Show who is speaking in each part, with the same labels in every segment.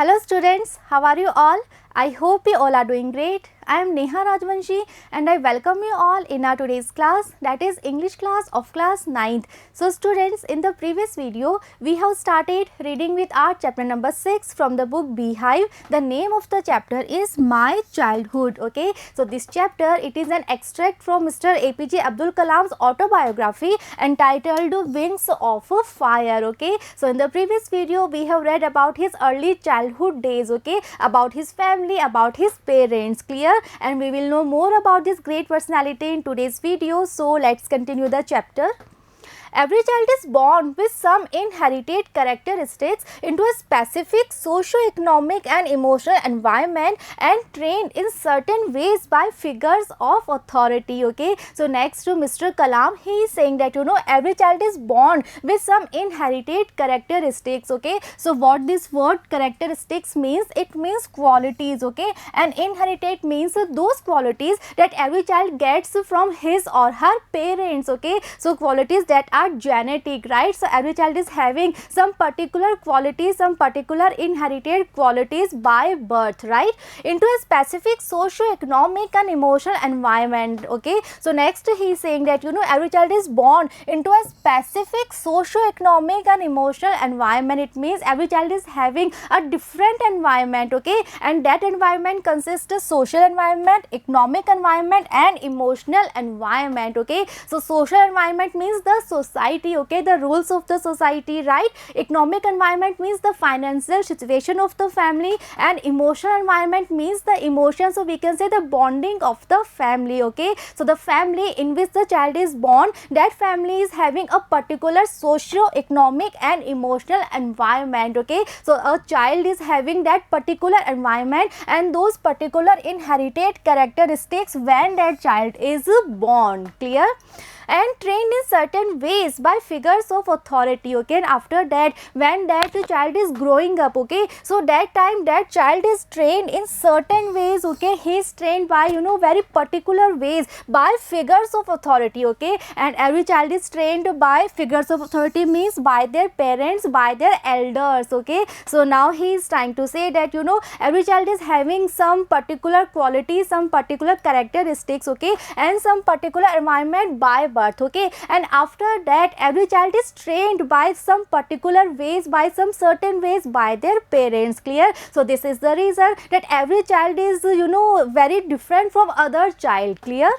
Speaker 1: Hello students, how are you all? I hope you all are doing great. I am Neha Rajvanshi and I welcome you all in our today's class, that is English class of class 9th. So students, in the previous video we have started reading with our chapter number 6 from the book Beehive. The name of the chapter is My Childhood. Okay, so this chapter, it is an extract from Mr. APJ Abdul Kalam's autobiography entitled Wings of Fire. Okay, so in the previous video we have read about his early childhood days, okay, about his family, about his parents, clear, and we will know more about this great personality in today's video. So let's continue the chapter. Every child is born with some inherited characteristics into a specific socio-economic and emotional environment and trained in certain ways by figures of authority. Okay, so next to Mr. Kalam, he is saying that every child is born with some inherited characteristics. Okay, so what this word characteristics means? It means qualities. Okay, and inherited means those qualities that every child gets from his or her parents. Okay, so qualities that are genetic, right? So every child is having some particular qualities, some particular inherited qualities by birth, right, into a specific socio-economic and emotional environment. Okay, so next he is saying that every child is born into a specific socio-economic and emotional environment. It means every child is having a different environment. Okay, and that environment consists of social environment, economic environment and emotional environment. Okay, so social environment means the society, okay, the rules of the society, right? Economic environment means the financial situation of the family, and emotional environment means the emotions, so we can say the bonding of the family. Okay, so the family in which the child is born, that family is having a particular socio-economic and emotional environment. Okay, so a child is having that particular environment and those particular inherited characteristics when that child is born, clear, and trained in certain ways by figures of authority. Okay, and after that when that child is growing up, okay, so that time that child is trained in certain ways. Okay, he is trained by very particular ways by figures of authority. Okay, and every child is trained by figures of authority means by their parents, by their elders. Okay, so now he is trying to say that every child is having some particular qualities, some particular characteristics, okay, and some particular environment by birth. Okay, and after that every child is trained by some particular ways, by some certain ways by their parents, clear. So this is the reason that every child is very different from other child, clear.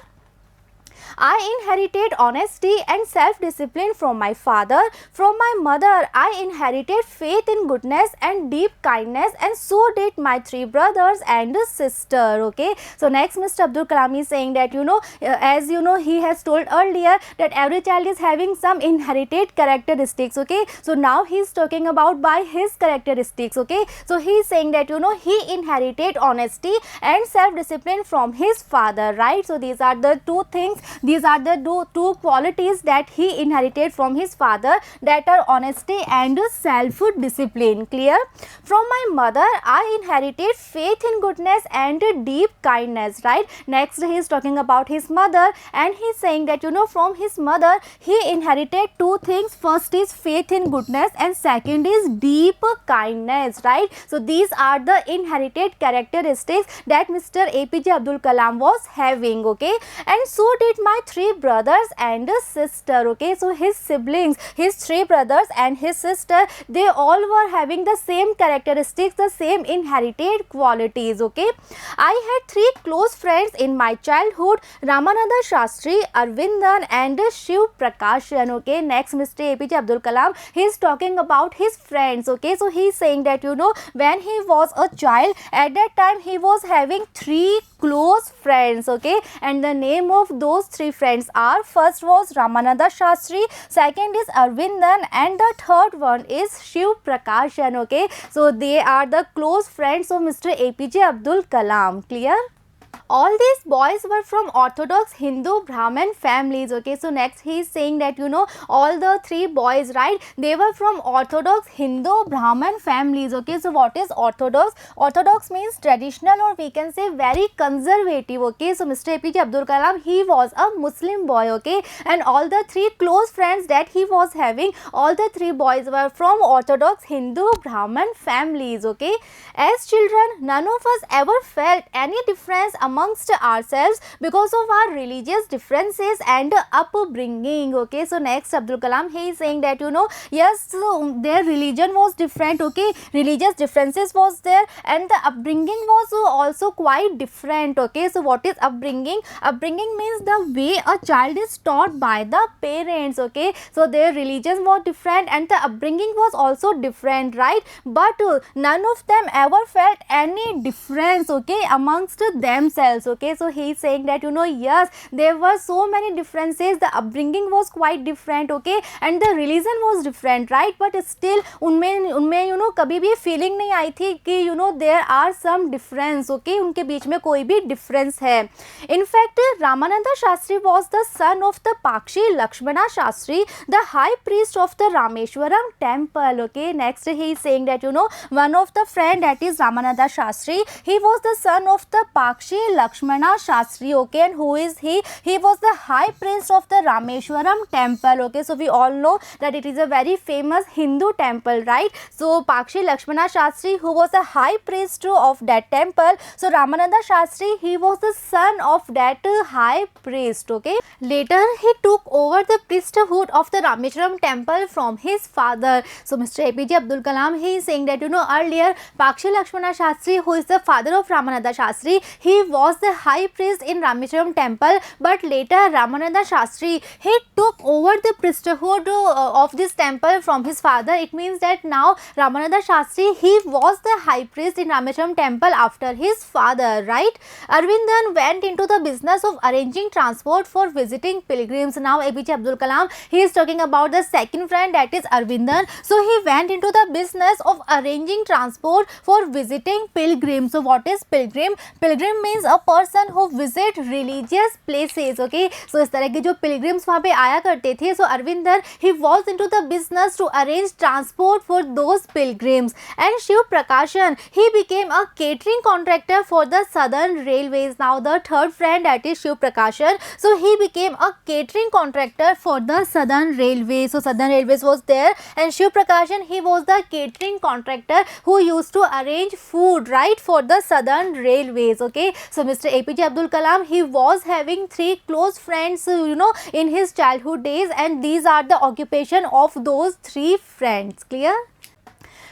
Speaker 1: I inherited honesty and self-discipline from my father. From my mother, I inherited faith in goodness and deep kindness, and so did my 3 brothers and a sister. Okay, so next Mr. Abdul Kalam is saying that as he has told earlier that every child is having some inherited characteristics. Okay, so now he is talking about by his characteristics. Okay, so he is saying that he inherited honesty and self-discipline from his father, right? So these are the two things, these are the two qualities that he inherited from his father, that are honesty and self-discipline, clear. From my mother, I inherited faith in goodness and deep kindness, right? Next he is talking about his mother and he is saying that from his mother he inherited two things. First is faith in goodness and second is deep kindness, right? So these are the inherited characteristics that Mr. APJ Abdul Kalam was having. Okay, and so did my 3 brothers and a sister. Okay, so his siblings, his 3 brothers and his sister, they all were having the same characteristics, the same inherited qualities. Okay, I had 3 close friends in my childhood: Ramananda Shastri, Arvindan and Shiv Prakashan. Okay, next Mr. APJ Abdul Kalam, he is talking about his friends. Okay, so he is saying that when he was a child, at that time he was having 3 close friends. Okay, and the name of those 3 friends are: first was Ramananda Shastri, second is Arvindan and the third one is Shiv Prakashan. Okay, so they are the close friends of Mr. APJ Abdul Kalam, clear. all these boys were from orthodox Hindu Brahmin families. Okay, so next he is saying that all the three boys, right, they were from orthodox Hindu Brahmin families. Okay, so what is orthodox? Orthodox means traditional, or we can say very conservative. Okay, so Mr. APJ Abdul Kalam, he was a Muslim boy. Okay, and all the three close friends that he was having, all the three boys were from orthodox Hindu Brahmin families. Okay, as children, none of us ever felt any difference amongst ourselves because of our religious differences and upbringing. Okay, so next Abdul Kalam, he is saying that yes, so their religion was different. Okay, religious differences was there, and the upbringing was also quite different. Okay, so what is upbringing? Upbringing means the way a child is taught by the parents. Okay, so their religion was different and the upbringing was also different, right? But none of them ever felt any difference, okay, amongst themselves. Okay, so he is saying that yes, there were so many differences, the upbringing was quite different, okay, and the religion was different, right? But still उनमें कभी भी feeling नहीं आई थी कि there are some difference. Okay, उनके बीच में कोई भी difference है. In fact, Ramananda Shastri was the son of the Pakshi Lakshmana Shastri, the high priest of the Rameshwaram temple. Okay, next he is saying that one of the friend, that is Ramananda Shastri, he was the son of the Pakshi Lakshmana Shastri. Okay, and who is he? He was the high priest of the Rameshwaram temple. Okay, so we all know that it is a very famous Hindu temple, right? So Pakshi Lakshmana Shastri, who was the high priest of that temple, so Ramananda Shastri, he was the son of that high priest. Okay, later he took over the priesthood of the Rameshwaram temple from his father. So Mr. APJ Abdul Kalam, he is saying that earlier Pakshi Lakshmana Shastri, who is the father of Ramananda Shastri, he was the high priest in Rameshwaram temple, but later Ramananda Shastri, he took over the priesthood of this temple from his father. It means that now Ramananda Shastri, he was the high priest in Rameshwaram temple after his father, right? Arvindan went into the business of arranging transport for visiting pilgrims. Now APJ Abdul Kalam, he is talking about the second friend, that is Arvindan. So he went into the business of arranging transport for visiting pilgrims. So what is pilgrim? Pilgrim means a person who visit religious places. Okay, so इस तरह के जो pilgrims वहाँ पे आया करते थे, so Arvinder, he was into the business to arrange transport for those pilgrims. And Shiv Prakashan, he became a catering contractor for the Southern Railways. Now the third friend, that is Shiv Prakashan, so he became a catering contractor for the Southern Railways. So Southern Railways was there, and Shiv Prakashan, he was the catering contractor who used to arrange food, right, for the Southern Railways. Okay, so Mr. APJ Abdul Kalam, he was having three close friends in his childhood days, and these are the occupation of those three friends. Clear?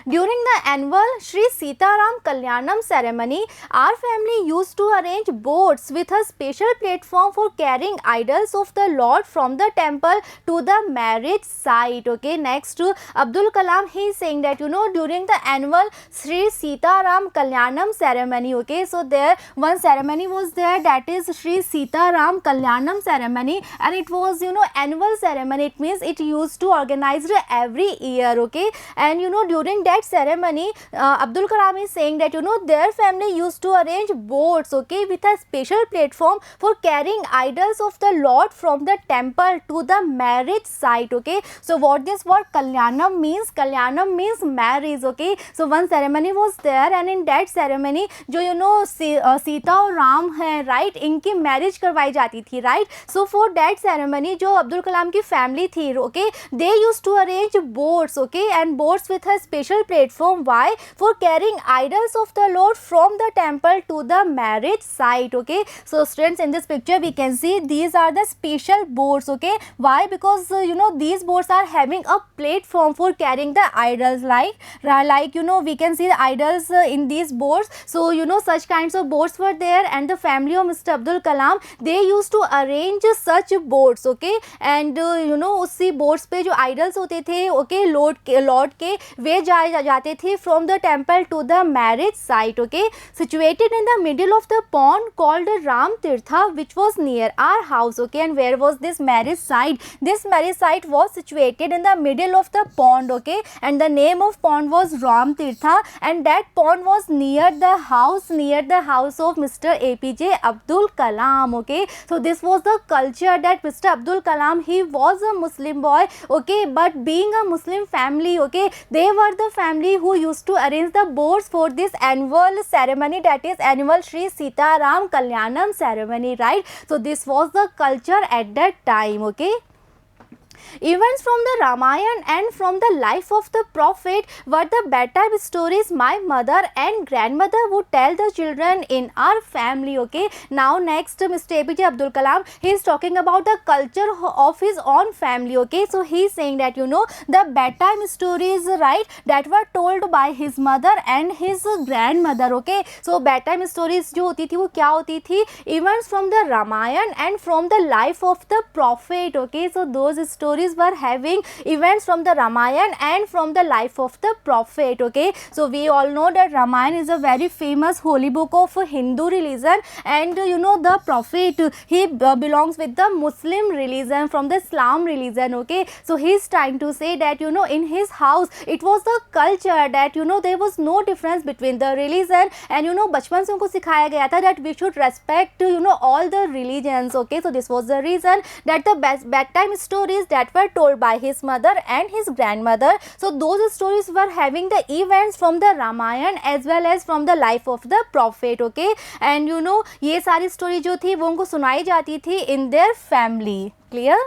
Speaker 1: During the annual Sri Sitaram Kalyanam ceremony, our family used to arrange boats with a special platform for carrying idols of the Lord from the temple to the marriage site. Okay, next to Abdul Kalam, he is saying that during the annual Sri Sitaram Kalyanam ceremony, okay, so there one ceremony was there, that is Sri Sitaram Kalyanam ceremony, and it was annual ceremony. It means it used to organized every year. Okay, and during that ceremony, Abdul Kalam is saying that their family used to arrange boats, okay, with a special platform for carrying idols of the Lord from the temple to the marriage site. Okay, so what this word Kalyanam means? Kalyanam means marriage. Okay, so one ceremony was there, and in that ceremony जो सीता और राम है, right, इनकी marriage करवाई जाती थी, right? So for that ceremony जो अब्दुल कलाम की family थी, okay, they used to arrange boats, okay, and boats with a special platform. Why? For carrying idols of the Lord from the temple to the marriage site. Okay, so students, in this picture we can see these are the special boats. Okay, why? Because these boats are having a platform for carrying the idols, like we can see the idols in these boats. So such kinds of boats were there, and the family of Mr. Abdul Kalam, they used to arrange such boats. Okay, and उसी boats पे जो idols होते थे, okay, Lord के वे जाए जाते थे from the temple to the marriage site. Okay, situated in the middle of the pond called Ram Tirtha, which was near our house. Okay, and where was this marriage site? This marriage site was situated in the middle of the pond. Okay, and the name of pond was Ram Tirtha, and that pond was near the house of Mr. APJ Abdul Kalam. Okay, so this was the culture that Mr. Abdul Kalam, he was a Muslim boy. Okay, but being a Muslim family, okay, they were the family who used to arrange the boards for this annual ceremony, that is annual Sri Sita Ram Kalyanam ceremony, right? So this was the culture at that time. Okay, events from the Ramayana and from the life of the prophet were the bedtime stories my mother and grandmother would tell the children in our family. Okay, now next Mr. APJ Abdul Kalam, he is talking about the culture of his own family. Okay, so he is saying that the bedtime stories, right, that were told by his mother and his grandmother. Okay, so bedtime stories जो होती थी वो क्या होती थी? Events from the Ramayana and from the life of the prophet. Okay, so those stories were having events from the Ramayana and from the life of the prophet. Okay, so we all know that Ramayana is a very famous holy book of Hindu religion, and the prophet, he belongs with the Muslim religion, from the Islam religion. Okay, so he is trying to say that in his house it was the culture that there was no difference between the religion, and बचपन से उनको सिखाया गया था that we should respect all the religions. Okay, so this was the reason that the bedtime stories that were told by his mother and his grandmother, so those stories were having the events from the Ramayana as well as from the life of the prophet. Okay, and ये सारी story जो थी वो उनको सुनाई जाती थी in their family. Clear?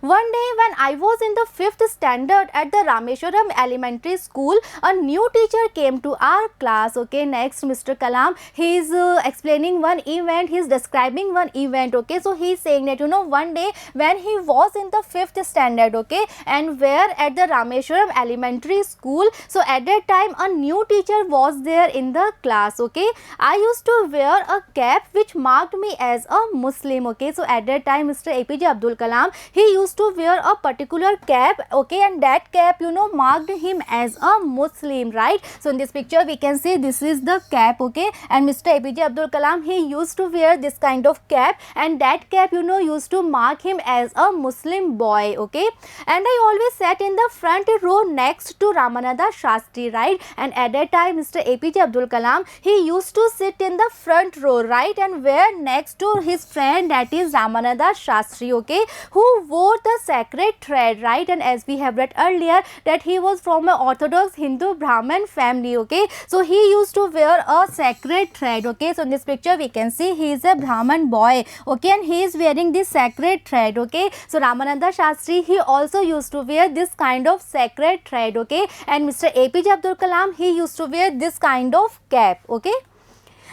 Speaker 1: One day when I was in the 5th standard at the Rameshwaram Elementary School, a new teacher came to our class. Okay, next Mr. Kalam, he is explaining one event, he is describing one event. Okay, so he is saying that one day when he was in the 5th standard, okay, and where at the Rameshwaram Elementary School, so at that time a new teacher was there in the class. Okay, I used to wear a cap which marked me as a Muslim. Okay, so at that time Mr. APJ Abdul Kalam, he used to wear a particular cap. Okay, and that cap marked him as a Muslim, right? So in this picture we can see this is the cap. Okay, and Mr. APJ Abdul Kalam, he used to wear this kind of cap, and that cap used to mark him as a Muslim boy. Okay, and I always sat in the front row next to Ramananda Shastri, right? And at that time Mr. APJ Abdul Kalam, he used to sit in the front row, right, and where next to his friend, that is Ramananda Shastri. Okay, who wore the sacred thread, right? And as we have read earlier that he was from an orthodox Hindu Brahmin family. Okay, so he used to wear a sacred thread. Okay, so in this picture we can see he is a Brahmin boy. Okay, and he is wearing this sacred thread. Okay, so Ramananda Shastri, he also used to wear this kind of sacred thread. Okay, and Mr. APJ Abdul Kalam, he used to wear this kind of cap. Okay,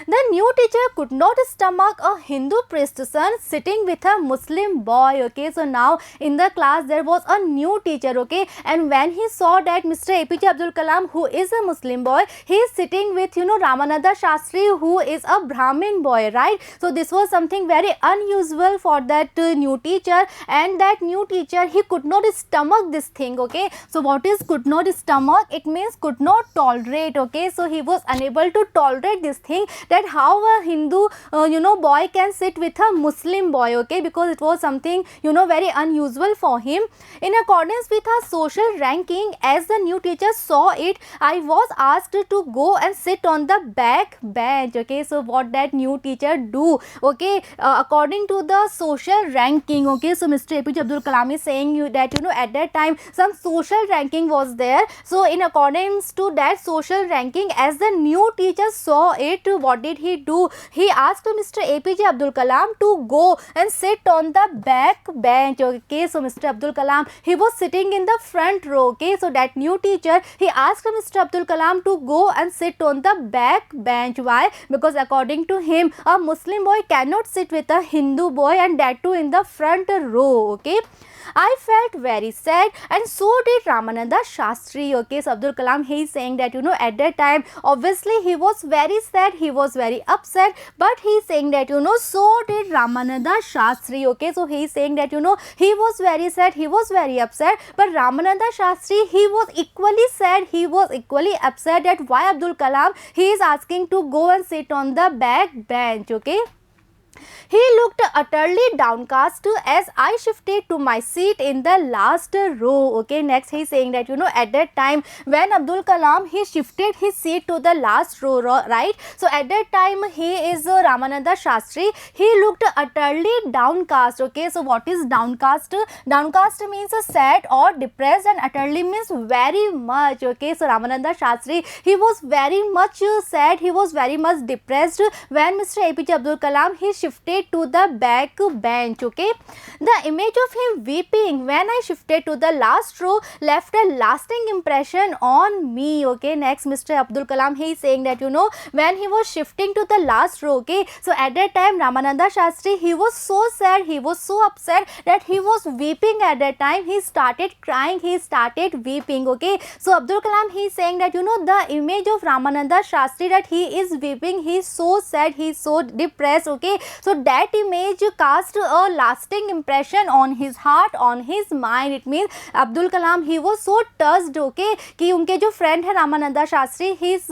Speaker 1: the new teacher could not stomach a Hindu priest's son sitting with a Muslim boy. Okay, so now in the class there was a new teacher. Okay, and when he saw that Mr. APJ Abdul Kalam, who is a Muslim boy, he is sitting with Ramananda Shastri, who is a Brahmin boy, right? So this was something very unusual for that new teacher, and that new teacher, he could not stomach this thing. Okay, so what is could not stomach? It means could not tolerate. Okay, so he was unable to tolerate this thing, that how a Hindu boy can sit with a Muslim boy. Okay, because it was something very unusual for him. In accordance with her social ranking, as the new teacher saw it, I was asked to go and sit on the back bench. Okay, so what that new teacher do? Okay, according to the social ranking. Okay, so Mr. APJ Abdul Kalam is saying that at that time some social ranking was there. So in accordance to that social ranking, as the new teacher saw it, what did he do? He asked Mr. APJ Abdul Kalam to go and sit on the back bench. Okay, so Mr. Abdul Kalam, he was sitting in the front row. Okay, so that new teacher, he asked Mr. Abdul Kalam to go and sit on the back bench. Why? Because according to him, a Muslim boy cannot sit with a Hindu boy, and that too in the front row. Okay, I felt very sad, and so did Ramananda Shastri. Okay, so Abdul Kalam, he is saying that at that time obviously he was very sad, he was very upset, but he is saying that so did Ramananda Shastri. Okay, so he is saying that he was very sad, he was very upset, but Ramananda Shastri, he was equally sad, he was equally upset that why Abdul Kalam, he is asking to go and sit on the back bench. Okay, he looked utterly downcast as I shifted to my seat in the last row. Okay, next he is saying that at that time when Abdul Kalam, he shifted his seat to the last row, right? So at that time he is Ramananda Shastri, he looked utterly downcast. Okay, so what is downcast? Downcast means sad or depressed, and utterly means very much. Okay, so Ramananda Shastri, he was very much sad, he was very much depressed when Mr. APJ Abdul Kalam, he shifted to the back bench. Okay, the image of him weeping when I shifted to the last row left a lasting impression on me. Okay, next Mr. Abdul Kalam, he is saying that when he was shifting to the last row, okay, so at that time Ramananda Shastri, he was so sad, he was so upset that he was weeping. At that time he started crying, he started weeping. Okay, so Abdul Kalam, he is saying that the image of Ramananda Shastri, that he is weeping, he is so sad, he is so depressed. Okay, so that image cast a lasting impression on his heart, on his mind. It means Abdul Kalam, he was so touched. Okay, कि उनके जो friend है Ramananda Shastri, he is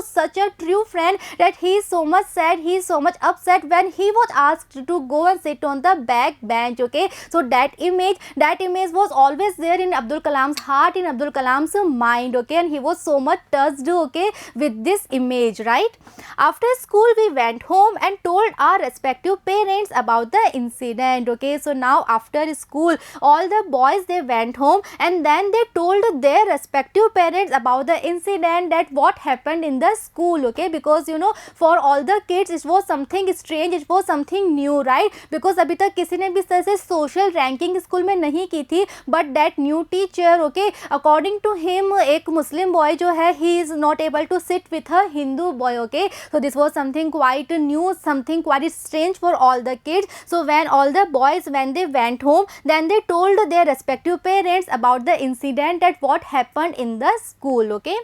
Speaker 1: such a true friend that he is so much sad, he is so much upset when he was asked to go and sit on the back bench. Okay, so that image was always there in Abdul Kalam's heart, in Abdul Kalam's mind. Okay, and he was so much touched, okay, with this image, right? After school we went home and told our respective parents about the incident. Okay, so now after school all the boys, they went home and then they told their respective parents about the incident, that what happened in the school. Okay, because for all the kids it was something strange, it was something new, right? Because अभी तक किसी ने भी इस तरह से social ranking school में नहीं की थी, but that new teacher, okay, according to him, एक Muslim boy जो है, he is not able to sit with a Hindu boy. Okay, so this was something quite new, something quite strange for all the kids. So when all the boys, when they went home, then they told their respective parents about the incident, that what happened in the school. Okay,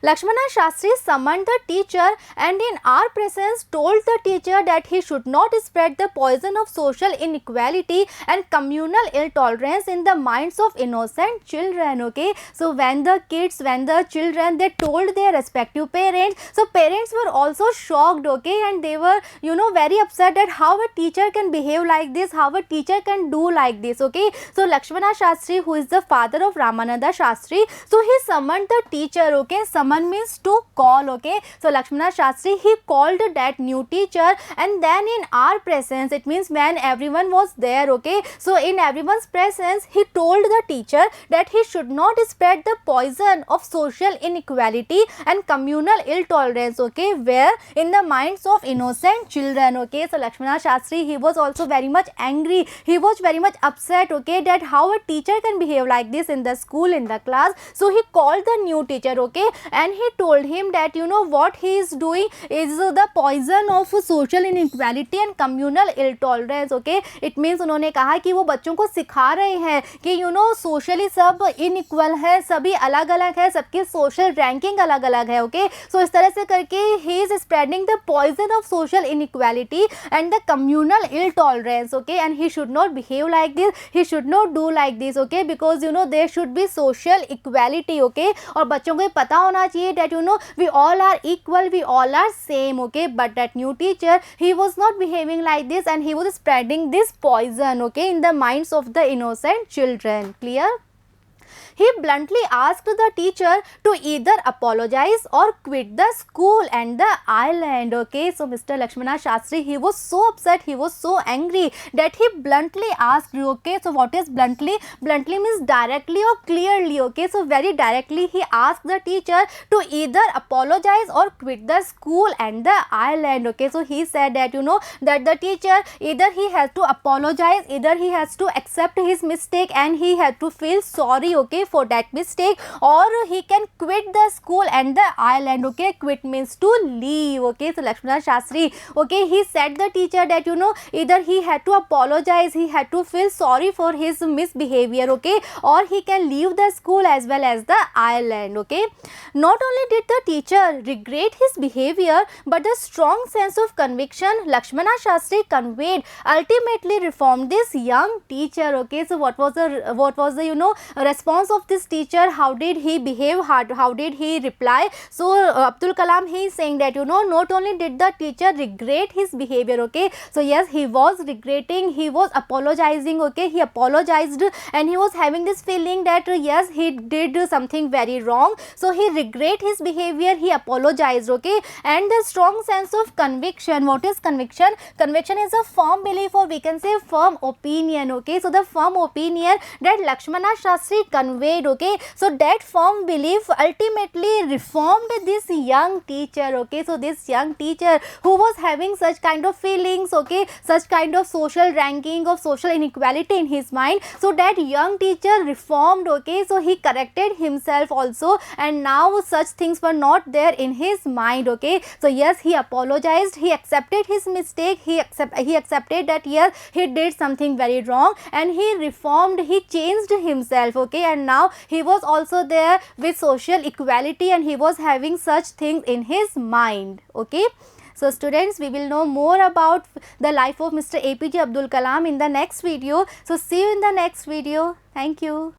Speaker 1: Lakshmana Shastri summoned the teacher and in our presence told the teacher that he should not spread the poison of social inequality and communal ill tolerance in the minds of innocent children. Okay, so when the children, they told their respective parents, so parents were also shocked. Okay, and they were very upset that how a teacher can behave like this, how a teacher can do like this. Okay, so Lakshmana Shastri, who is the father of Ramananda Shastri, so he summoned the teacher. Okay, summon means to call. Okay, so Lakshmana Shastri, he called that new teacher, and then in our presence, it means when everyone was there. Okay, so in everyone's presence he told the teacher that he should not spread the poison of social inequality and communal ill tolerance. Okay, where in the minds of innocent children. Okay, so Lakshmana Shastri, he was also very much angry, he was very much upset. Okay, that how a teacher can behave like this in the school, in the class. So he called the new teacher. Okay, and he told him that what he is doing is the poison of social inequality and communal ill tolerance. Okay, it means उन्होंने कहा कि वो बच्चों को सिखा रहे हैं कि सोशली सब इनइक्वल है, सभी अलग अलग है, सबकी सोशल रैंकिंग अलग अलग है. ओके, सो इस तरह से करके ही is spreading the poison of social inequality and the communal intolerance. Okay, and he should not behave like this, he should not do like this. Okay, because there should be social equality. Okay, और बच्चों को ये पता होना चाहिए that we all are equal, we all are same. Okay, but that new teacher, he was not behaving like this and he was spreading this poison, okay, in the minds of the innocent children. Clear? He bluntly asked the teacher to either apologize or quit the school and the island. Okay, so Mr. Lakshmana Shastri, he was so upset, he was so angry that he bluntly asked. Okay, so what is bluntly? Bluntly means directly or clearly. Okay, so very directly he asked the teacher to either apologize or quit the school and the island. Okay, so he said that that the teacher, either he has to apologize, either he has to accept his mistake and he had to feel sorry. Okay, okay, for that mistake, or he can quit the school and the island. Okay, quit means to leave. Okay, so Lakshmana Shastri, okay, he said the teacher that either he had to apologize, he had to feel sorry for his misbehavior, okay, or he can leave the school as well as the island. Okay, not only did the teacher regret his behavior, but the strong sense of conviction Lakshmana Shastri conveyed ultimately reformed this young teacher. Okay, so what was the response of this teacher? How did he behave? How did he reply? So Abdul Kalam, he is saying that not only did the teacher regret his behavior, okay, so yes, he was regretting, he was apologizing, okay, he apologized and he was having this feeling that yes, he did something very wrong, so he regret his behavior, he apologized, okay, and the strong sense of conviction. What is conviction? Conviction is a firm belief, or we can say firm opinion. Okay, so the firm opinion that Lakshmana Shastri conveyed, okay, so that firm belief ultimately reformed this young teacher. Okay, so this young teacher who was having such kind of feelings, okay, such kind of social ranking, of social inequality in his mind, so that young teacher reformed. Okay, so he corrected himself also, and now such things were not there in his mind. Okay, so yes, he apologized, he accepted his mistake, he accepted that yes, he did something very wrong, and he reformed, he changed himself. Okay, and now he was also there with social equality, and he was having such things in his mind. Okay, so students, we will know more about the life of Mr. APJ Abdul Kalam in the next video. So see you in the next video. Thank you.